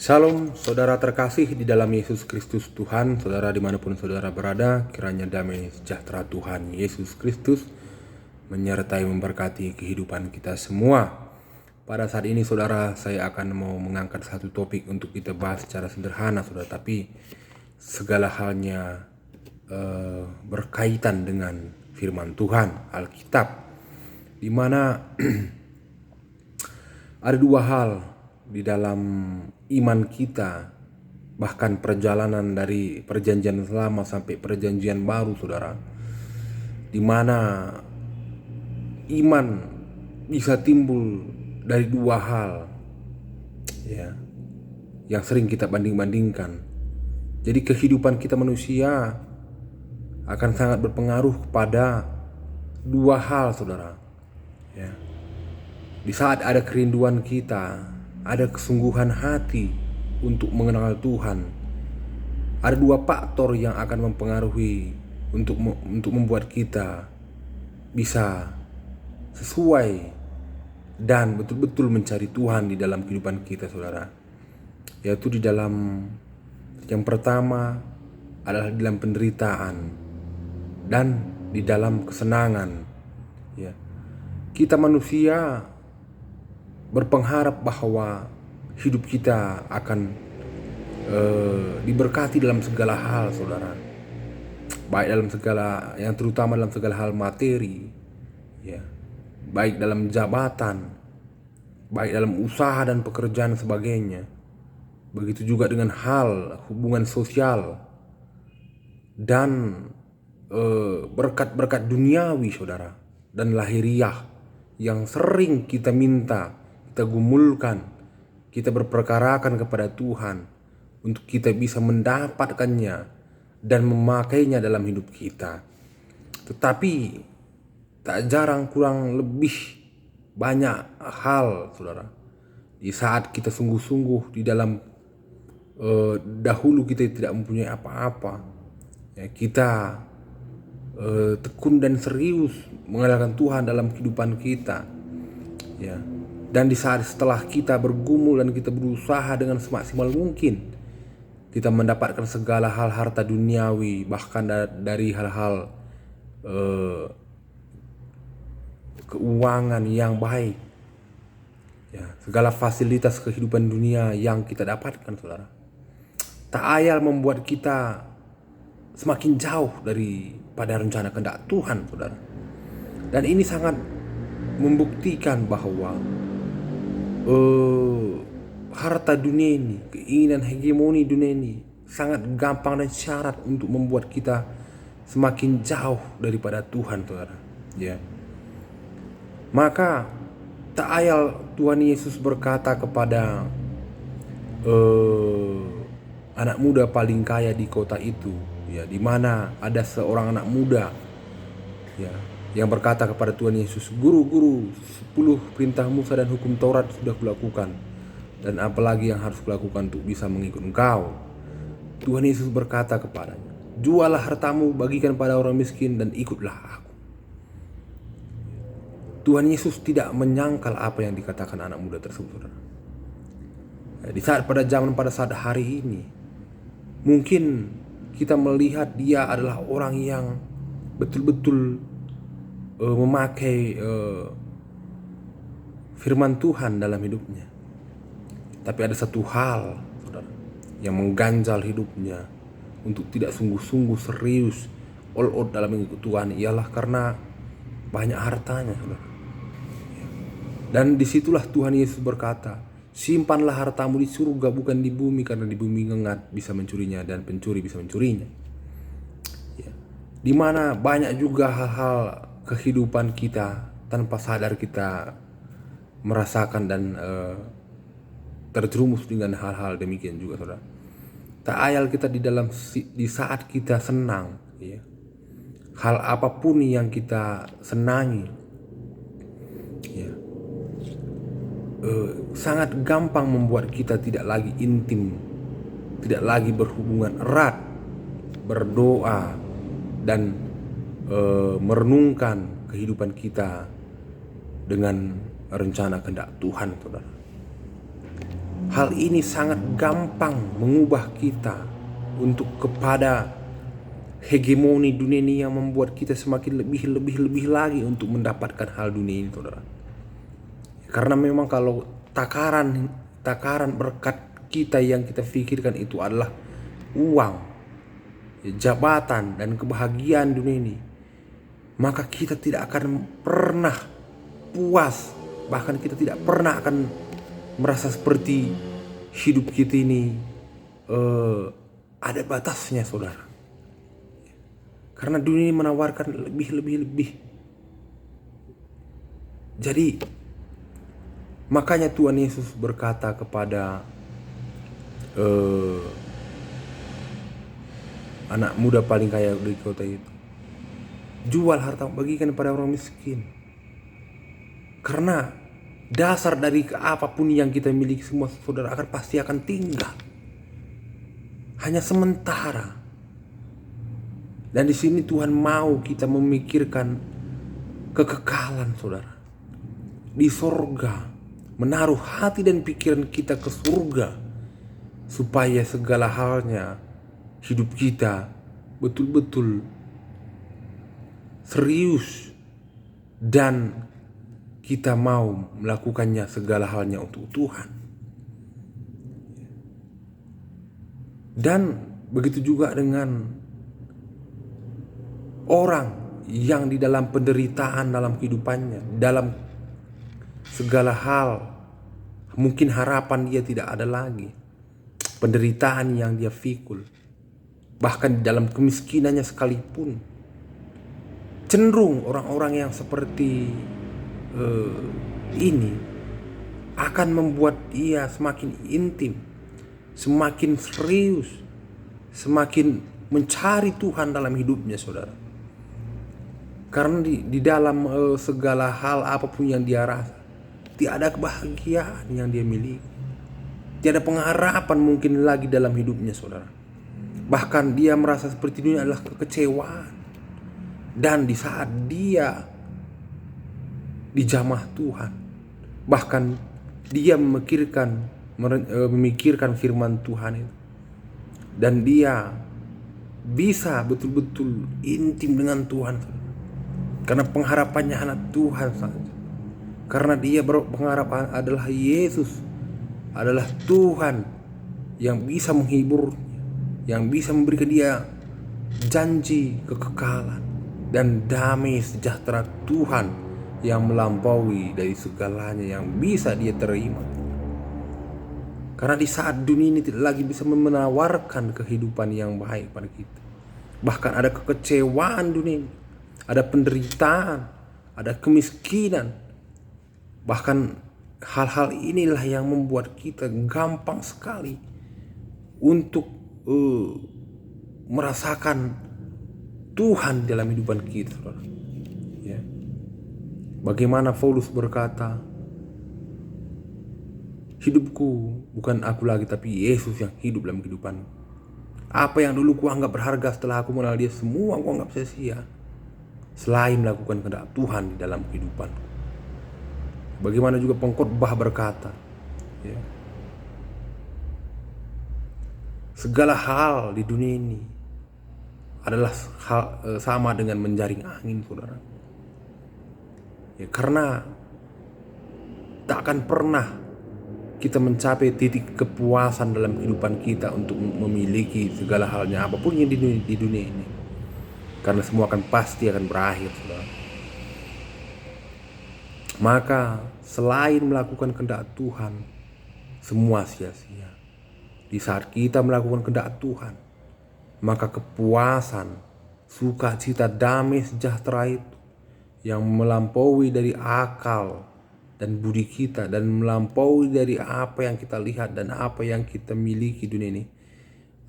Shalom saudara terkasih di dalam Yesus Kristus Tuhan. Saudara dimanapun saudara berada, kiranya damai sejahtera Tuhan Yesus Kristus menyertai memberkati kehidupan kita semua. Pada saat ini saudara, saya akan mau mengangkat satu topik untuk kita bahas secara sederhana saudara, tapi segala halnya berkaitan dengan firman Tuhan, Alkitab, di mana ada dua hal di dalam iman kita, bahkan perjalanan dari perjanjian lama sampai perjanjian baru saudara, di mana iman bisa timbul dari dua hal ya, yang sering kita banding-bandingkan. Jadi kehidupan kita manusia akan sangat berpengaruh kepada dua hal saudara ya. Di saat ada kerinduan kita, ada kesungguhan hati untuk mengenal Tuhan, ada dua faktor yang akan mempengaruhi untuk membuat kita bisa sesuai dan betul-betul mencari Tuhan di dalam kehidupan kita saudara. Yaitu di dalam, yang pertama adalah di dalam penderitaan dan di dalam kesenangan ya. Kita manusia berpengharap bahwa hidup kita akan diberkati dalam segala hal saudara, baik dalam segala, yang terutama dalam segala hal materi ya, baik dalam jabatan, baik dalam usaha dan pekerjaan sebagainya. Begitu juga dengan hal hubungan sosial dan berkat-berkat duniawi saudara dan lahiriah yang sering kita minta, kita gumulkan, kita berperkarakan kepada Tuhan untuk kita bisa mendapatkannya dan memakainya dalam hidup kita. Tetapi tak jarang kurang lebih banyak hal saudara, di saat kita sungguh-sungguh di dalam dahulu kita tidak mempunyai apa-apa ya, kita tekun dan serius mengenalkan Tuhan dalam kehidupan kita ya. Dan di saat setelah kita bergumul dan kita berusaha dengan semaksimal mungkin, kita mendapatkan segala hal harta duniawi, bahkan dari hal-hal keuangan yang baik ya, segala fasilitas kehidupan dunia yang kita dapatkan saudara, tak ayal membuat kita semakin jauh daripada rencana kehendak Tuhan saudara. Dan ini sangat membuktikan bahwa harta dunia ini, keinginan hegemoni dunia ini sangat gampang dan syarat untuk membuat kita semakin jauh daripada Tuhan saudara ya. Maka tak ayal Tuhan Yesus berkata kepada anak muda paling kaya di kota itu ya, di mana ada seorang anak muda ya, yang berkata kepada Tuhan Yesus, "Guru, 10 perintah Musa dan hukum Taurat sudah kulakukan, dan apalagi yang harus kulakukan untuk bisa mengikut Engkau?" Tuhan Yesus berkata kepadanya, "Jualah hartamu, bagikan pada orang miskin, dan ikutlah aku." Tuhan Yesus tidak menyangkal apa yang dikatakan anak muda tersebut. Di saat pada saat hari ini, mungkin kita melihat dia adalah orang yang betul-betul memakai firman Tuhan dalam hidupnya. Tapi ada satu hal saudara, yang mengganjal hidupnya untuk tidak sungguh-sungguh serius all out dalam mengikut Tuhan, ialah karena banyak hartanya saudara. Dan disitulah Tuhan Yesus berkata, "Simpanlah hartamu di surga, bukan di bumi, karena di bumi ngengat bisa mencurinya dan pencuri bisa mencurinya." Ya. Dimana banyak juga hal-hal kehidupan kita tanpa sadar kita merasakan dan terjerumus dengan hal-hal demikian juga saudara. Tak ayal kita di saat kita senang ya, hal apapun yang kita senangi ya, sangat gampang membuat kita tidak lagi intim, tidak lagi berhubungan erat, berdoa dan merenungkan kehidupan kita dengan rencana kehendak Tuhan saudara. Hal ini sangat gampang mengubah kita untuk kepada hegemoni dunia ini yang membuat kita semakin lebih lagi untuk mendapatkan hal dunia ini, saudara. Karena memang kalau takaran berkat kita yang kita pikirkan itu adalah uang, jabatan, dan kebahagiaan dunia ini, maka kita tidak akan pernah puas. Bahkan kita tidak pernah akan merasa seperti hidup kita ini ada batasnya, saudara. Karena dunia ini menawarkan lebih. Jadi makanya Tuhan Yesus berkata kepada anak muda paling kaya di kota itu, jual harta, bagikan kepada orang miskin. Karena dasar dari apapun yang kita miliki semua, saudara, pasti akan tinggal, hanya sementara. Dan di sini Tuhan mau kita memikirkan kekekalan, saudara, di sorga, menaruh hati dan pikiran kita ke surga, supaya segala halnya hidup kita betul-betul serius dan kita mau melakukannya segala halnya untuk Tuhan. Dan begitu juga dengan orang yang di dalam penderitaan dalam kehidupannya, dalam segala hal, mungkin harapan dia tidak ada lagi, penderitaan yang dia pikul, bahkan dalam kemiskinannya sekalipun. Cenderung orang-orang yang seperti ini akan membuat ia semakin intim, semakin serius, semakin mencari Tuhan dalam hidupnya, saudara. Karena di dalam segala hal apapun yang dia rasa, tiada kebahagiaan yang dia miliki, tiada pengharapan mungkin lagi dalam hidupnya, saudara. Bahkan dia merasa seperti ini adalah kekecewaan. Dan di saat dia dijamah Tuhan, bahkan dia memikirkan firman Tuhan itu, dan dia bisa betul-betul intim dengan Tuhan, karena pengharapannya anak Tuhan saja. Karena dia berpengharapan adalah Yesus, adalah Tuhan yang bisa menghiburnya, yang bisa memberikan dia janji kekekalan dan damai sejahtera Tuhan yang melampaui dari segalanya yang bisa dia terima. Karena di saat dunia ini tidak lagi bisa menawarkan kehidupan yang baik pada kita, bahkan ada kekecewaan dunia ini, ada penderitaan, ada kemiskinan. Bahkan hal-hal inilah yang membuat kita gampang sekali untuk merasakan Tuhan dalam kehidupan kita, ya. Bagaimana Paulus berkata, hidupku bukan aku lagi, tapi Yesus yang hidup dalam kehidupanku. Apa yang dulu kuanggap berharga, setelah aku mengenal dia, semua aku anggap sia-sia, selain melakukan kehendak Tuhan di dalam kehidupanku. Bagaimana juga pengkhotbah berkata, ya, segala hal di dunia ini adalah sama dengan menjaring angin, saudara. Ya, karena tak akan pernah kita mencapai titik kepuasan dalam kehidupan kita untuk memiliki segala halnya apapun yang di dunia ini, karena semua pasti akan berakhir, saudara. Maka selain melakukan kehendak Tuhan, semua sia-sia. Di saat kita melakukan kehendak Tuhan, maka kepuasan, sukacita, damai sejahtera itu yang melampaui dari akal dan budi kita, dan melampaui dari apa yang kita lihat dan apa yang kita miliki dunia ini,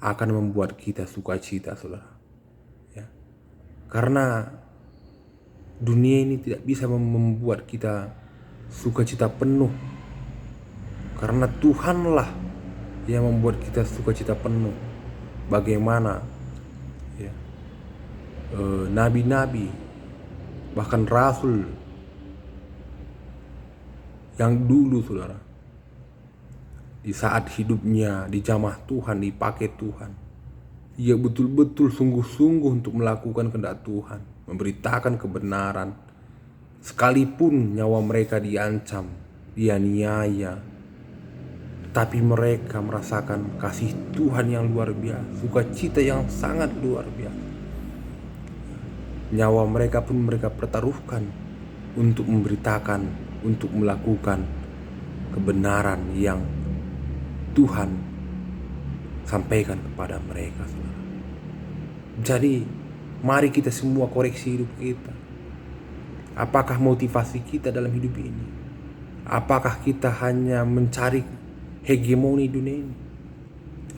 akan membuat kita sukacita, saudara. Ya. Karena dunia ini tidak bisa membuat kita sukacita penuh, karena Tuhanlah yang membuat kita sukacita penuh. Bagaimana ya, nabi-nabi, bahkan rasul yang dulu, saudara, di saat hidupnya dijamah Tuhan, dipakai Tuhan, ia betul-betul sungguh-sungguh untuk melakukan kehendak Tuhan, memberitakan kebenaran, sekalipun nyawa mereka diancam, dianiaya, tapi mereka merasakan kasih Tuhan yang luar biasa, sukacita yang sangat luar biasa. Nyawa mereka pun mereka pertaruhkan untuk memberitakan, untuk melakukan kebenaran yang Tuhan sampaikan kepada mereka, saudara. Jadi mari kita semua koreksi hidup kita. Apakah motivasi kita dalam hidup ini? Apakah kita hanya mencari hegemoni dunia ini?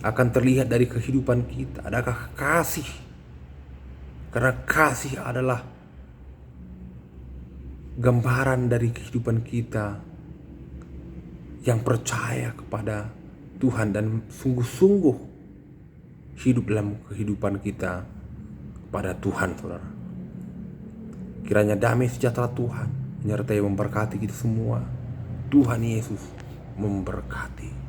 Akan terlihat dari kehidupan kita. Adakah kasih? Karena kasih adalah gambaran dari kehidupan kita yang percaya kepada Tuhan dan sungguh-sungguh hidup dalam kehidupan kita kepada Tuhan, saudara. Kiranya damai sejahtera Tuhan menyertai memberkati kita semua. Tuhan Yesus memberkati.